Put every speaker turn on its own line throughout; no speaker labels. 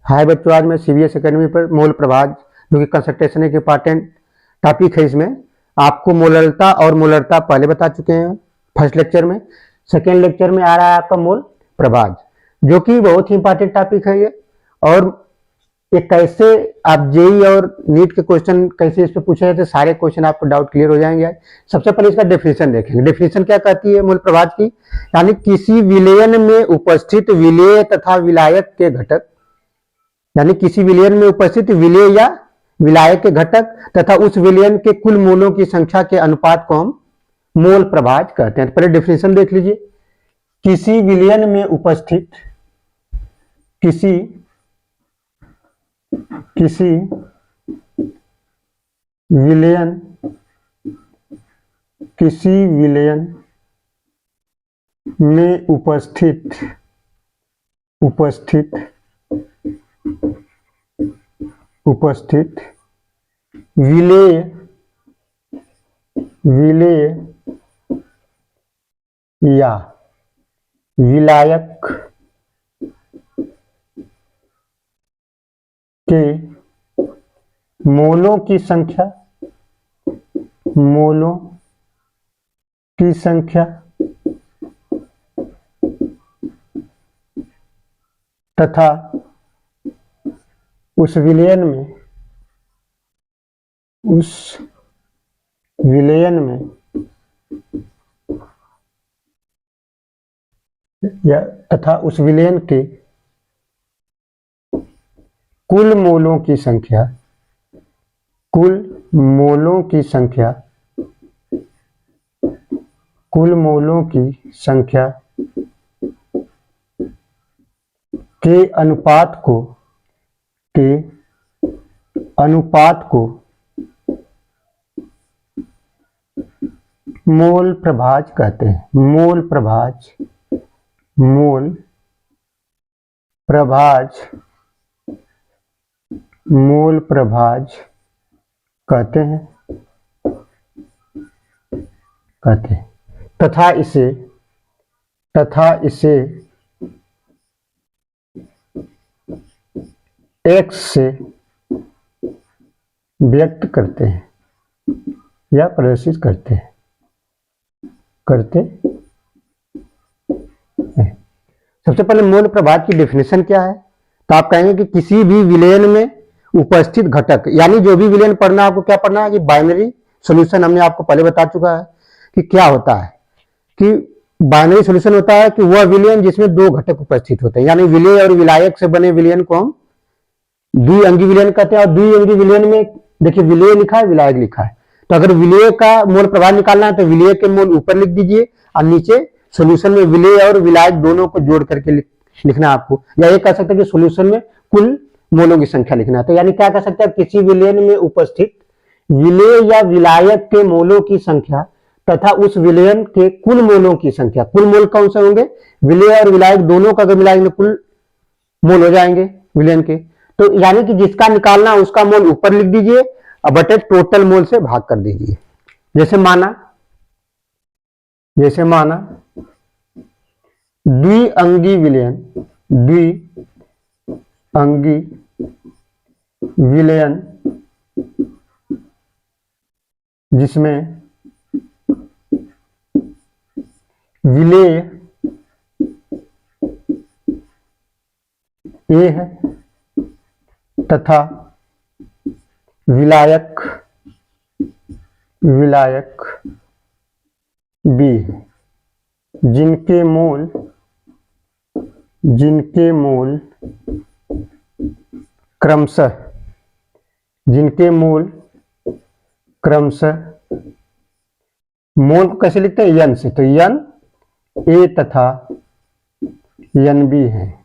हाय बच्चों, आज मैं सीबीएस एकेडमी पर मोल प्रभाज जो कि कंसंट्रेशन एक इंपॉर्टेंट टॉपिक है। इसमें आपको मोलरता और मोलरता पहले बता चुके हैं फर्स्ट लेक्चर में। सेकेंड लेक्चर में आ रहा है आपका मोल प्रभाज, जो कि बहुत ही इंपॉर्टेंट टॉपिक है ये। और ये कैसे आप जेई और नीट के क्वेश्चन कैसे इस पे पूछे जाते, सारे क्वेश्चन आपको डाउट क्लियर हो जाएंगे आज। सबसे पहले इसका डेफिनेशन देखेंगे। डेफिनेशन क्या कहती है मोल प्रभाज की, यानी किसी विलयन में उपस्थित विलेय तथा विलायक के घटक, यानी किसी विलयन में उपस्थित विलेय या विलायक के घटक तथा उस विलयन के कुल मोलों की संख्या के अनुपात को हम मोल प्रभाज कहते हैं। पहले डेफिनेशन देख लीजिए। किसी विलयन में उपस्थित किसी विलयन में उपस्थित विलेय या विलायक के मोलों की संख्या तथा उस विलयन में या तथा उस विलयन के कुल मोलों की संख्या के अनुपात को मोल प्रभाज कहते हैं। मोल प्रभाज कहते हैं। तथा इसे x से व्यक्त करते हैं या प्रदर्शित करते हैं। सबसे पहले मोल प्रभाज की डेफिनेशन क्या है, तो आप कहेंगे कि किसी भी विलयन में उपस्थित घटक, यानी जो भी विलयन पढ़ना आपको क्या पढ़ना है कि बाइनरी सॉल्यूशन। हमने आपको पहले बता चुका है कि क्या होता है, कि बाइनरी सॉल्यूशन होता है कि वह विलयन जिसमें दो घटक उपस्थित होते हैं, यानी विलेय और विलायक से बने विलयन को हम द्विअंगी विलयन कहते हैं। और द्विअंगी विलयन में देखिए विलेय लिखा है, विलायक लिखा है। तो अगर विलेय का मोल प्रभाज निकालना है तो विलेय के मोल ऊपर लिख दीजिए और नीचे सॉल्यूशन में विलेय और विलायक दोनों को जोड़ करके लिखना है आपको। या ये कह सकते हैं कि सॉल्यूशन में कुल मोलों की संख्या लिखना है। तो यानी क्या कह सकते हैं, किसी विलयन में उपस्थित विलेय या विलायक के मोलों की संख्या तथा उस विलयन के कुल मोलों की संख्या। कुल मोल कौन से होंगे, विलेय और विलायक दोनों का अगर मिलाएंगे कुल मोल हो जाएंगे विलयन के। तो यानी कि जिसका निकालना उसका मोल ऊपर लिख दीजिए और बटे टोटल मोल से भाग कर दीजिए। जैसे माना द्विअंगी विलयन जिसमें विलेय ए है तथा विलायक बी है, जिनके मोल क्रमशः मोल को कैसे लिखते हैं, यन से। तो यन ए तथा यन बी है,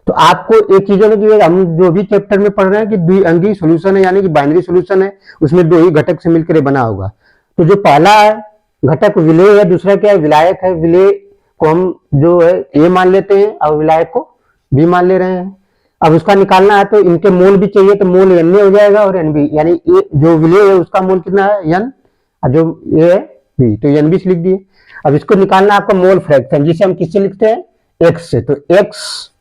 तो आपको एक चीज होगी, हम जो भी चैप्टर में पढ़ रहे हैं कि द्विअंगी सॉल्यूशन है, यानी कि बाइनरी सॉल्यूशन है, उसमें दो ही घटक से मिलकर बना होगा। तो जो पहला घटक विलेय है, दूसरा क्या है, विलायक है। विलेय को हम जो है ए मान लेते हैं और विलायक को बी मान ले रहे हैं। अब उसका निकालना है तो इनके मोल भी चाहिए, तो मोल एन ए हो जाएगा और एन बी, यानी जो विलेय है उसका मोल कितना है एन, और जो ए है बी, तो एन बी से लिख दिए। अब इसको निकालना आपका मोल फ्रैक्शन, जिसे हम किससे लिखते हैं एक्स से, तो एक्स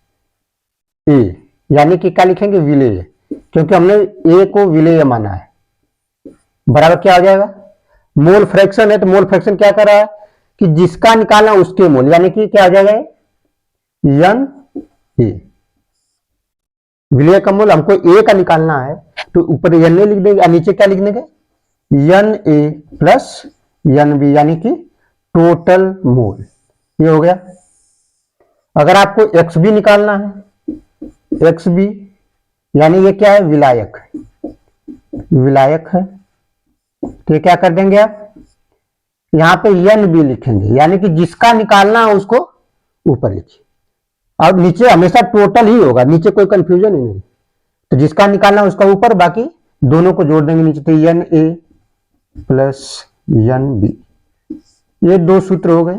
ए यानी कि क्या लिखेंगे, विलेय, क्योंकि हमने ए को विलेय माना है। बराबर क्या हो जाएगा, मोल फ्रैक्शन है तो मोल फ्रैक्शन क्या कर रहा है कि जिसका निकालना उसके मोल, यानी कि क्या हो जाएगा एन ए, विलेय का मोल हमको ए का निकालना है तो ऊपर एन ए लिख देंगे और नीचे क्या लिख देंगे N A plus N B, यानी कि टोटल मोल। ये हो गया। अगर आपको एक्स बी निकालना है, एक्स बी यानी ये क्या है, विलायक, विलायक है, तो ये क्या कर देंगे आप, यहां पे एन बी लिखेंगे, यानी कि जिसका निकालना है उसको ऊपर लिखिए, और नीचे हमेशा टोटल ही होगा, नीचे कोई कंफ्यूजन ही नहीं, तो जिसका निकालना है उसका ऊपर, बाकी दोनों को जोड़ देंगे नीचे, तो n A plus N B. ये दो सूत्र हो गए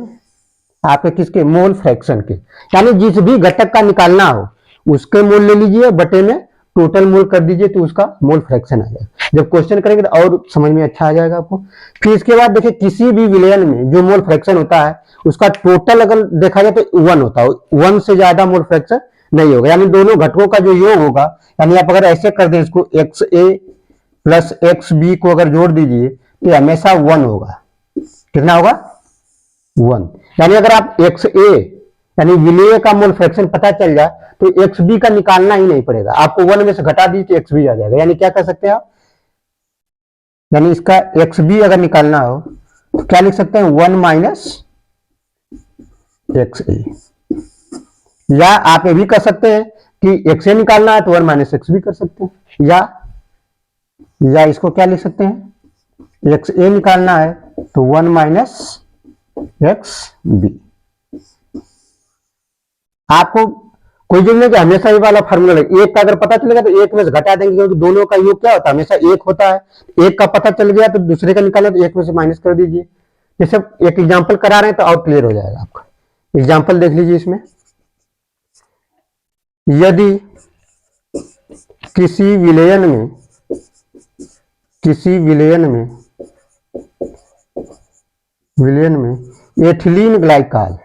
आपके किसके, मोल फ्रैक्शन के, यानी जिस भी घटक का निकालना हो उसके मोल ले लीजिए, बटे में टोटल मोल कर दीजिए, तो उसका मोल फ्रैक्शन आ जाएगा। जब क्वेश्चन करेंगे तो और समझ में अच्छा आ जाएगा आपको। फिर इसके बाद देखिए किसी भी विलयन में जो मोल फ्रैक्शन होता है उसका टोटल अगर देखा जाए तो 1 होता है, 1 से ज्यादा मोल फ्रैक्शन नहीं होगा, यानी दोनों घटकों का जो योग होगा, यानी आप अगर ऐसे कर दें इसको एक्स ए प्लस एक्स बी को अगर जोड़ दीजिए तो हमेशा 1 होगा। कितना होगा, 1। यानी अगर आप एक्स ए यानी विलेय का मोल फ्रैक्शन पता चल जाए तो एक्स बी का निकालना ही नहीं पड़ेगा, आपको 1 में से घटा दीजिए तो एक्स बी आ जाएगा। यानी क्या कर सकते हैं आप, यानी इसका एक्स बी अगर निकालना हो तो क्या लिख सकते हैं, 1 माइनस एक्स ए, या आप ये भी कर सकते हैं कि एक्स ए निकालना है तो 1 माइनस एक्स बी कर सकते हैं, या इसको क्या लिख सकते हैं, एक्स ए निकालना है तो 1 माइनस एक्स बी। आपको कोई जरूरत नहीं कि हमेशा ये वाला फार्मूला लगे, एक का अगर पता चलेगा तो एक में से घटा देंगे, क्योंकि दोनों का योग क्या होता है, हमेशा एक होता है। एक का पता चल गया तो दूसरे का निकालना तो एक में से माइनस कर दीजिए। जैसे एक एग्जांपल करा रहे हैं तो और क्लियर हो जाएगा आपका। एग्जांपल देख लीजिए इसमें, यदि किसी विलयन में एथिलीन ग्लाइकाल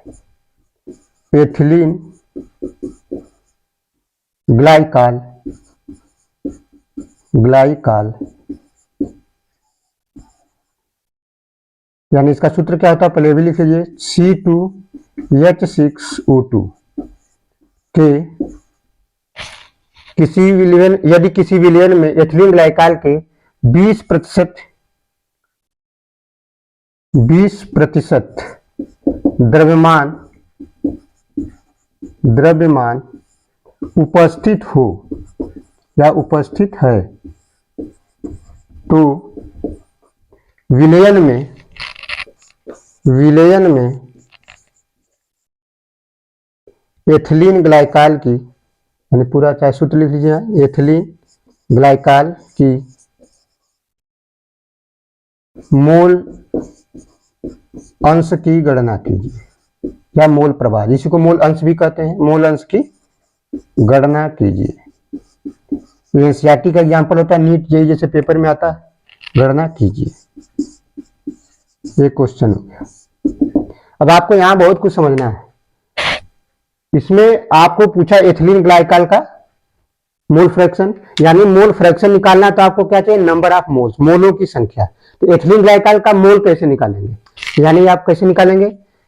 यानी इसका सूत्र क्या होता है, पहले भी लिख लीजिए, C2H6O2 के यदि किसी विलयन में एथिलीन ग्लाइकाल के 20% द्रव्यमान उपस्थित हो या उपस्थित है, तो विलयन में एथिलीन ग्लाइकाल की, यानी पूरा चाहे सूत्र लिख लीजिए, एथिलीन ग्लाइकाल की मोल अंश की गणना कीजिए, या मोल प्रवाह, जिसी को मोल अंश भी कहते हैं, मोल अंश की गणना कीजिए। एनसीईआरटी का एग्जांपल होता है, नीट जेईई जैसे पेपर में आता है, गणना कीजिए। ये क्वेश्चन हो गया। अब आपको यहां बहुत कुछ समझना है। इसमें आपको पूछा एथिलीन ग्लाइकाल का मोल फ्रैक्शन, यानी मोल फ्रैक्शन निकालना तो आपको क्या चाहिए, नंबर ऑफ मोल्स, मोलों की संख्या। तो एथिलीन ग्लाइकाल का मोल कैसे निकालेंगे, यानी आप कैसे निकालेंगे,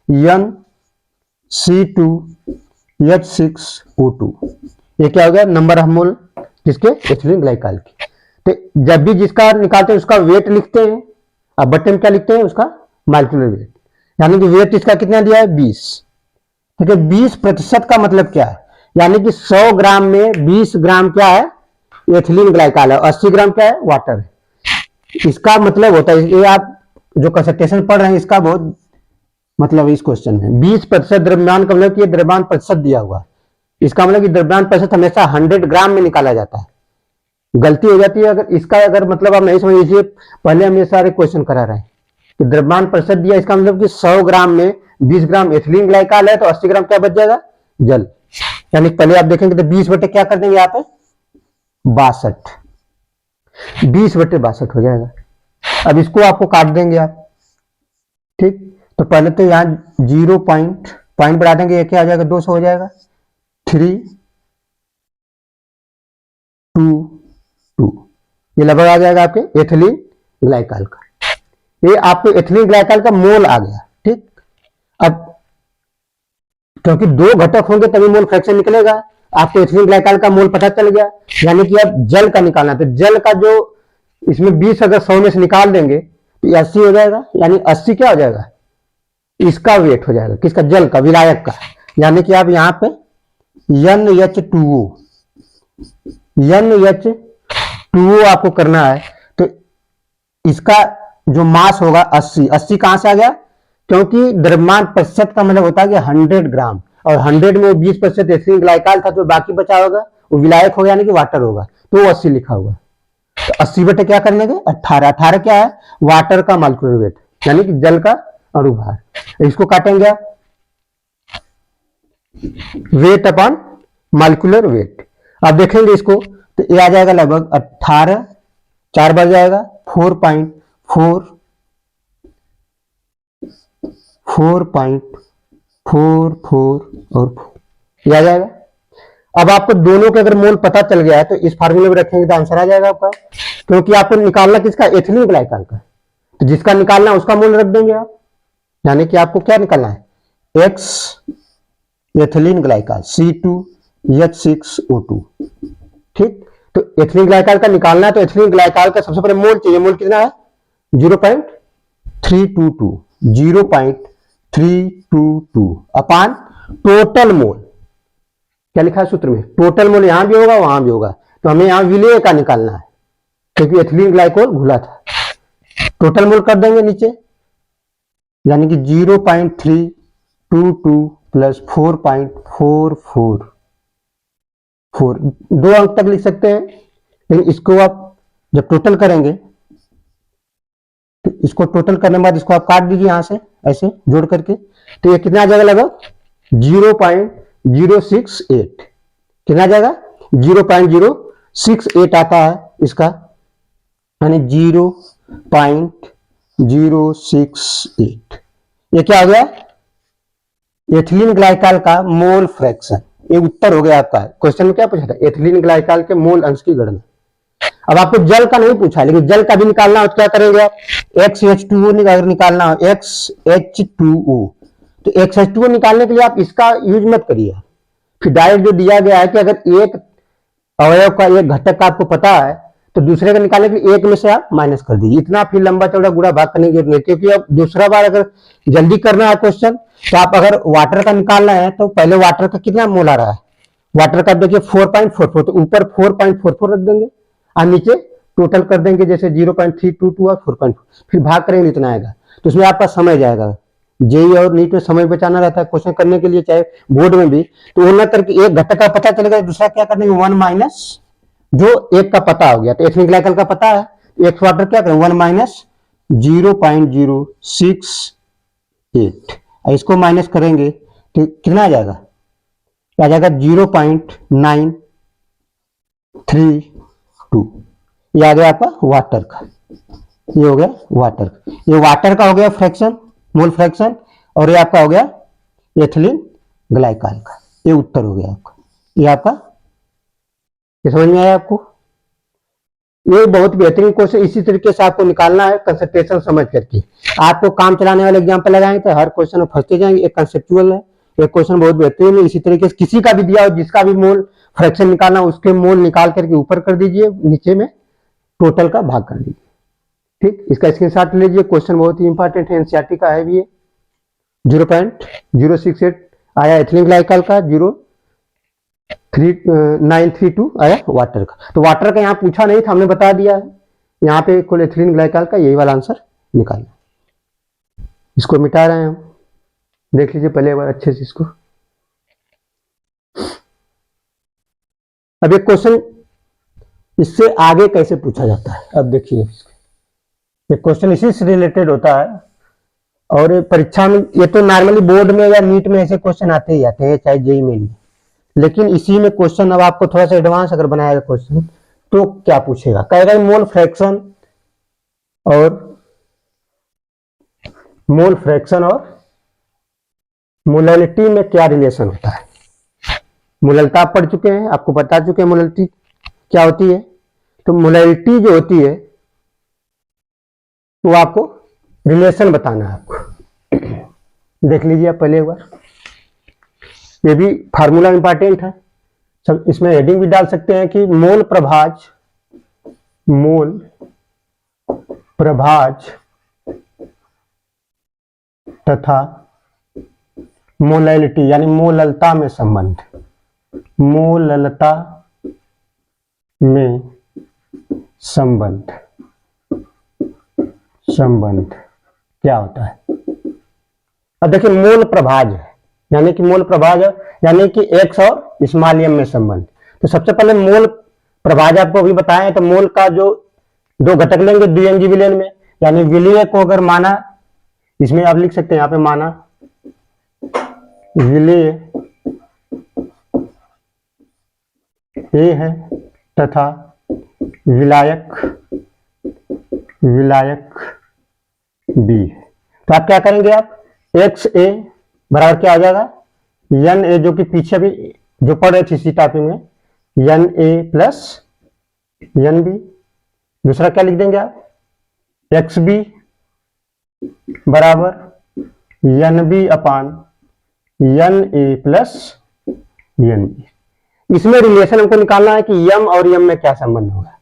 NC2H6O2, ये क्या हो गया, नंबर ऑफ मोल जिसके एथिलीन ग्लाइकाल की। तो जब भी जिसका निकालते हैं उसका वेट लिखते हैं, अब बटे में क्या लिखते हैं, उसका मॉलिक्यूलर वेट, यानी कि वेट इसका कितना दिया है, 20। ठीक है, 20% का मतलब क्या है, यानी कि 100 ग्राम में 20 ग्राम क्या है, एथिलीन ग्लाइकाल है, 80 ग्राम क्या है, वाटर है। इसका मतलब होता है, ये आप जो कंसंट्रेशन पढ़ रहे हैं इसका बहुत मतलब इस क्वेश्चन में 20% द्रव्यमान का मतलब कि द्रव्यमान प्रतिशत दिया हुआ, इसका मतलब कि द्रव्यमान प्रतिशत हमेशा 100 ग्राम में निकाला जाता है। गलती हो जाती है अगर इसका, अगर मतलब आप नहीं समझ लीजिए, पहले हम ये सारे क्वेश्चन करा रहे हैं कि द्रव्यमान प्रतिशत दिया, इसका मतलब कि 100 ग्राम में 20 ग्राम एथिलीन ग्लाइकाल है तो 80 ग्राम क्या बच जाएगा, जल। यानी पहले आप देखेंगे तो 20 बटे क्या कर देंगे यहाँ पे, 62, 20 बटे 62 हो जाएगा। अब इसको आपको काट देंगे आप, ठीक। तो पहले तो यहाँ 0.0 पॉइंट बढ़ा देंगे, ये क्या आ जाएगा 200 हो जाएगा, 322, ये लगभग आ जाएगा आपके एथिलीन ग्लाइकॉल का। ये आपको एथिलीन ग्लाइकॉल का मोल आ गया। ठीक, अब क्योंकि दो घटक होंगे तभी मोल फ्रैक्शन निकलेगा, आपको एथिलीन ग्लाइकॉल का मोल पता चल गया, यानी कि अब जल का निकालना, तो जल का जो इसमें 20 अगर 100 में से निकाल देंगे तो 80 हो जाएगा, यानी 80 क्या हो जाएगा, इसका वेट हो जाएगा, किसका, जल का, विलायक का। यानी कि आप यहाँ पे NH2O आपको करना है, तो इसका जो मास होगा 80 कहां से आ गया, क्योंकि द्रव्यमान प्रतिशत का मतलब होता है कि 100 ग्राम, और 100 में 20% एथिलीन ग्लाइकॉल था, तो बाकी बचा होगा वो विलायक होगा, यानी कि वाटर होगा, तो वो 80 लिखा होगा। तो 80 बटे क्या करने के 18 क्या है, वाटर का मॉलिक्यूलर वेट, यानी कि जल का अणुभार। इसको काटेंगे आप, वेट अपॉन मॉलिक्यूलर वेट, आप देखेंगे इसको तो ये आ जाएगा लगभग 18, 4 बढ़ जाएगा 4.44 और ये आ जाएगा। अब आपको दोनों के अगर मोल पता चल गया है तो इस फार्मूले में रखेंगे तो आंसर आ जाएगा आपका, क्योंकि आपको निकालना किसका, एथिलीन ग्लाइकॉल का, तो जिसका निकालना है उसका मोल रख देंगे आप, यानी कि आपको क्या निकालना है, X एथिलीन ग्लाइकॉल C2H6O2। ठीक, तो एथिलीन ग्लाइकॉल का निकालना है, तो एथिलीन ग्लाइकॉल का सबसे पहले मोल चाहिए, मोल कितना है 0.322 अपान टोटल मोल, क्या लिखा है सूत्र में, टोटल मोल यहां भी होगा वहां भी होगा, तो हमें यहां विलेय का निकालना है, क्योंकि एथिलीन ग्लाइकोल घुला था। टोटल मोल कर देंगे नीचे, यानी कि 0.322 प्लस 4.444, 2 अंक तक लिख सकते हैं, लेकिन इसको आप जब टोटल करेंगे तो इसको टोटल करने के बाद इसको आप काट दीजिए यहां से ऐसे जोड़ करके, तो ये कितना आ जाएगा लगभग 0.068, कितना आ जाएगा 0.068 आता है इसका, यानी 0.068, ये क्या हो गया एथिलीन ग्लाइकॉल का मोल फ्रैक्शन। ये उत्तर हो गया आपका। क्वेश्चन में क्या पूछा था, एथिलीन ग्लाइकॉल के मोल अंश की गणना। अब आपको जल का नहीं पूछा, लेकिन जल का भी निकालना हो तो क्या करेंगे आप, XH2O अगर निकालना हो, XH2O, तो XH2O निकालने के लिए आप इसका यूज मत करिए, फिर डायरेक्ट जो दिया गया है कि अगर एक अवयव का, एक घटक का आपको पता है तो दूसरे का निकालने के लिए एक में से आप माइनस कर दीजिए, इतना फिर लंबा चौड़ा गुणा भाग करने की जरूरत नहीं, क्योंकि अब दूसरा बार अगर जल्दी करना है क्वेश्चन, तो आप अगर वाटर का निकालना है तो पहले वाटर का कितना मोल आ रहा है, वाटर का देखिए 4.44, तो ऊपर 4.44 रख देंगे और नीचे टोटल कर देंगे, जैसे 0.322 और 4.4, फिर भाग करेंगे इतना आएगा, तो उसमें आपका समय जाएगा। जेई और नीट में समय बचाना रहता है क्वेश्चन करने के लिए, चाहे बोर्ड में भी, तो वो न करके एक घटक का पता चलेगा, दूसरा क्या कर देंगे 1 माइनस जो एक का पता हो गया, तो एथिलीन ग्लाइकॉल का पता है, एक वाटर क्या करें 1 माइनस 0.068, इसको माइनस करेंगे तो कितना आ जाएगा, आ जाएगा 0.932, ये आ गया आपका वाटर का, ये हो गया वाटर, ये वाटर का हो गया फ्रैक्शन, मोल फ्रैक्शन, और ये आपका हो गया एथिलीन ग्लाइकॉल का, ये उत्तर हो गया आपका, ये आपका, ये समझ में आया आपको। ये बहुत बेहतरीन क्वेश्चन, इसी तरीके से आपको निकालना है कंसंट्रेशन समझ करके, आपको काम चलाने वाले एग्जाम्पल लगाएंगे तो हर क्वेश्चन में फंसते जाएंगे। एक कंसेप्चुअल है, एक क्वेश्चन बहुत बेहतरीन है, इसी तरीके से किसी का भी दिया हो जिसका भी मोल फ्रैक्शन निकालना, उसके मोल निकाल करके ऊपर कर दीजिए, नीचे में टोटल का भाग कर दीजिए। ठीक, इसका स्क्रीनशॉट ले लीजिए, क्वेश्चन बहुत ही इंपॉर्टेंट है, एनसीईआरटी का है भी ये। 0.068 आया एथिलीन ग्लाइकॉल का, 0.932 आया वाटर का, तो वाटर का यहाँ पूछा नहीं था, हमने बता दिया है, यहाँ पे कुल एथिलीन ग्लाइकॉल का यही वाला आंसर निकालना। इसको मिटा रहे हैं हम, देख लीजिए पहले एक बार अच्छे से इसको। अब एक क्वेश्चन इससे आगे कैसे पूछा जाता है, अब देखिए ये क्वेश्चन इसी से रिलेटेड होता है, और परीक्षा में ये तो नॉर्मली बोर्ड में या नीट में ऐसे क्वेश्चन आते ही आते हैं, चाहे जेईई में, लेकिन इसी में क्वेश्चन अब आपको थोड़ा सा एडवांस अगर बनाएगा क्वेश्चन तो क्या पूछेगा, कहेगा मोल फ्रैक्शन और मोलैलिटी में क्या रिलेशन होता है। मोलैलिटी आप पढ़ चुके हैं, आपको बता चुके हैं मोलैलिटी क्या होती है। तो मोलैलिटी जो होती है वो आपको रिलेशन बताना है। आपको देख लीजिए आप पहले एक बार, ये भी फार्मूला इंपॉर्टेंट है। सब इसमें हेडिंग भी डाल सकते हैं कि मोल प्रभाज तथा मोलैलिटी यानी मोललता में संबंध। मोललता में संबंध क्या होता है। अब देखिए मोल प्रभाज है, यानी कि मोल प्रभाज यानी कि एक्स और स्मॉल एम में संबंध। तो सबसे पहले मोल प्रभाज आपको अभी बताया, तो मोल का जो दो घटक लेंगे द्विअंगी विलयन में, यानी विलय को अगर माना, इसमें आप लिख सकते हैं यहाँ पे माना विलय ए है तथा विलायक बी है। तो आप क्या करेंगे, आप एक्स ए बराबर क्या हो जाएगा, एन ए, जो कि पीछे भी जो पढ़ रहे थे इसी टॉपिक में, n A plus N B. दूसरा क्या लिख देंगे आप, एक्स बी बराबर n B upon n A plus N B. इसमें रिलेशन हमको निकालना है कि यम और यम में क्या संबंध होगा।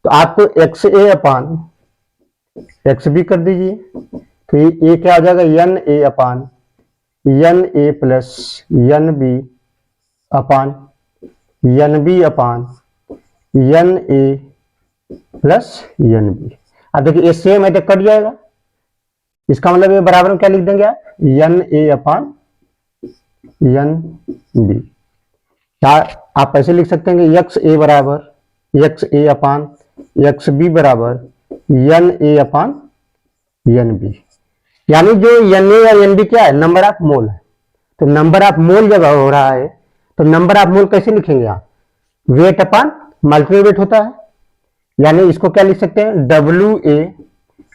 तो आपको x A upon x B कर दीजिए, तो ये क्या हो जाएगा, n A upon n A plus N B upon n B upon n A plus N B. अब देखिए ये सेम है तो कट जाएगा, इसका मतलब ये बराबर में क्या लिख देंगे आप, n A upon n B. क्या आप ऐसे लिख सकते हैं कि एक्स ए बराबर x A upon x B बराबर n A upon n B, यानी जो एन ए या एन बी क्या है, नंबर ऑफ मोल है। तो नंबर ऑफ मोल जब हो रहा है तो नंबर ऑफ मोल कैसे लिखेंगे आप, वेट अपान मल्टीपल वेट होता है, यानी इसको क्या लिख सकते हैं, W A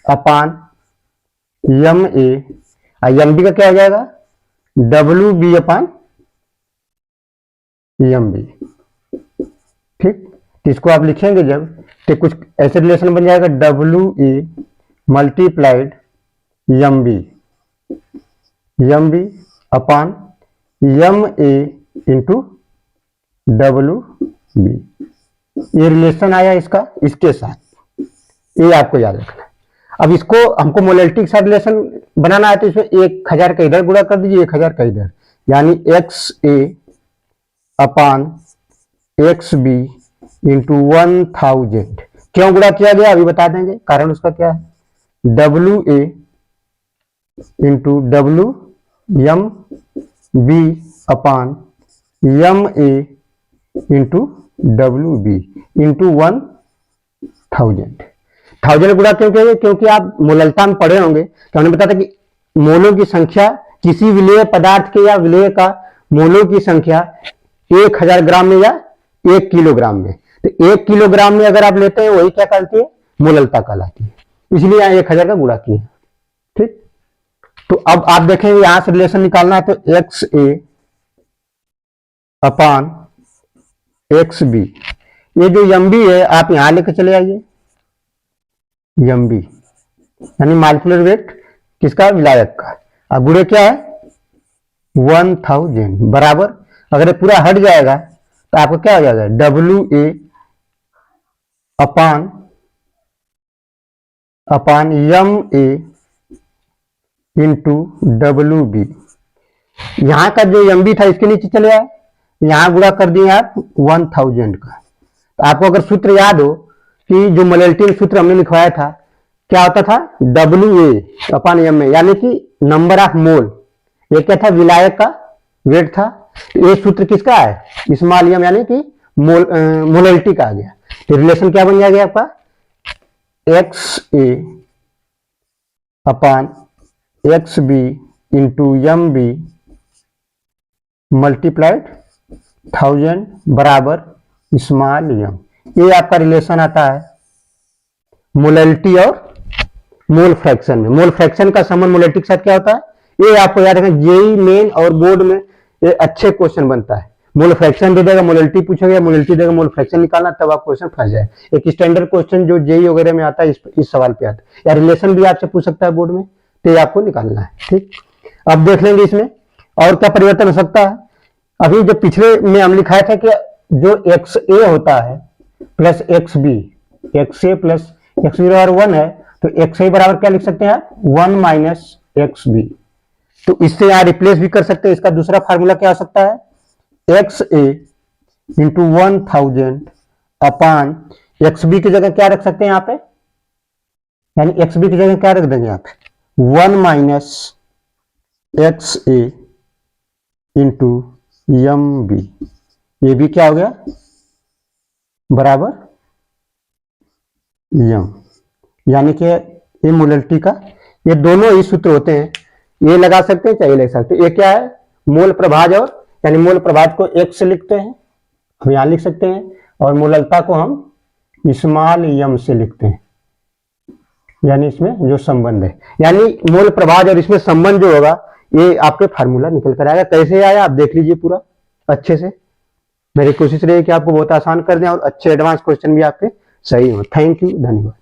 upon M A, M B का क्या हो जाएगा, W B upon M B. ठीक, तो इसको आप लिखेंगे जब, तो कुछ ऐसे रिलेशन बन जाएगा, W A multiplied M B upon M A into W B. ये रिलेशन आया इसका इसके साथ, ये आपको याद रखना है। अब इसको हमको मोलैलिटी के साथ रिलेशन बनाना है, तो इसमें 1000 का इधर गुणा कर दीजिए, 1000 का इधर, यानी x A upon x B into 1000। क्यों गुणा किया गया अभी बता देंगे, कारण उसका क्या है, W A into W M B upon M A into W B into 1000। 1000 गुणा क्यों किया, क्योंकि आप मोललता में पढ़े होंगे तो हमने बताया था कि मोलों की संख्या किसी विलेय पदार्थ के या विलेय का मोलों की संख्या 1000 ग्राम में या 1 किलोग्राम में। तो 1 किलोग्राम में अगर आप लेते हैं वही क्या कहती है, मोललता कहलाती है, इसलिए यहाँ 1000 का गुणा किया। ठीक, तो अब आप देखेंगे यहां से रिलेशन निकालना है, तो x A upon x B, ये जो एम बी है आप यहां लेकर चले आइए, एम बी यानी मॉलिक्यूलर वेट किसका, विलायक का। अब गुणे क्या है 1000 बराबर, अगर ये पूरा हट जाएगा तो आपको क्या हो जाएगा, W A upon M A into W B. यहां का जो एम बी था इसके नीचे चले आए, यहां गुणा कर दिए आप 1000 का। तो आपको अगर सूत्र याद हो कि जो मोलैलिटी में सूत्र हमने लिखवाया था क्या होता था, डब्ल्यू ए अपान एम ए, यानी कि नंबर ऑफ मोल, ये क्या था, विलायक का वेट था। ये सूत्र किसका है, स्मॉल एम, यानी कि मोलैलिटी का आ गया। तो रिलेशन क्या बन जाएगा आपका, X A upon x B into M B multiplied 1000 बराबर स्मॉल एम। ये आपका रिलेशन आता है मोलैलिटी और मोल फ्रैक्शन में। मोल फ्रैक्शन का संबंध मोलैलिटी के साथ क्या होता है, ये आपको याद रखना, जेई मेन और बोर्ड में ये अच्छे क्वेश्चन बनता है। मोल फ्रैक्शन दे देगा, मोलरिटी पूछेगा, मोलरिटी देगा, मोल फ्रैक्शन निकालना, तब आप क्वेश्चन फंस जाए। एक स्टैंडर्ड क्वेश्चन जो जेई वगैरह में आता है इस सवाल पे आता है, या रिलेशन भी आपसे पूछ सकता है बोर्ड में, तो ये आपको निकालना है। ठीक, अब देख लेंगे इसमें और क्या परिवर्तन हो सकता है। अभी जो पिछले में हम लिखाया था कि जो एक्स ए होता है प्लस एक्स बी, एक्स ए प्लस एक्स बी बराबर 1 है, तो एक्स ए बराबर क्या लिख सकते हैं आप, 1 माइनस एक्स बी। तो इससे यहाँ रिप्लेस भी कर सकते हैं। इसका दूसरा फार्मूला क्या हो सकता है, एक्स ए इंटू 1000 अपान एक्स बी की जगह क्या रख सकते हैं यहाँ पे, यानी एक्स बी की जगह क्या रख देंगे आप, 1 माइनस एक्स ए इंटू एम बी। ये भी क्या हो गया, बराबर यम, यानी कि ये मोलरिटी का, ये दोनों ही सूत्र होते हैं, ये लगा सकते हैं, चाहिए लगा सकते हैं। ये क्या है, मोल प्रभाज, और यानी मोल प्रभाज को एक्स से लिखते हैं, हम यहां लिख सकते हैं, और मोललता को हम स्मॉल यम से लिखते हैं, यानी इसमें जो संबंध है, यानी मोल प्रभाज और इसमें संबंध जो होगा, ये आपके फार्मूला निकल कर आएगा। कैसे आया आप देख लीजिए पूरा अच्छे से। मेरी कोशिश रही कि आपको बहुत आसान कर दें और अच्छे एडवांस क्वेश्चन भी आपके सही हो। थैंक यू, धन्यवाद।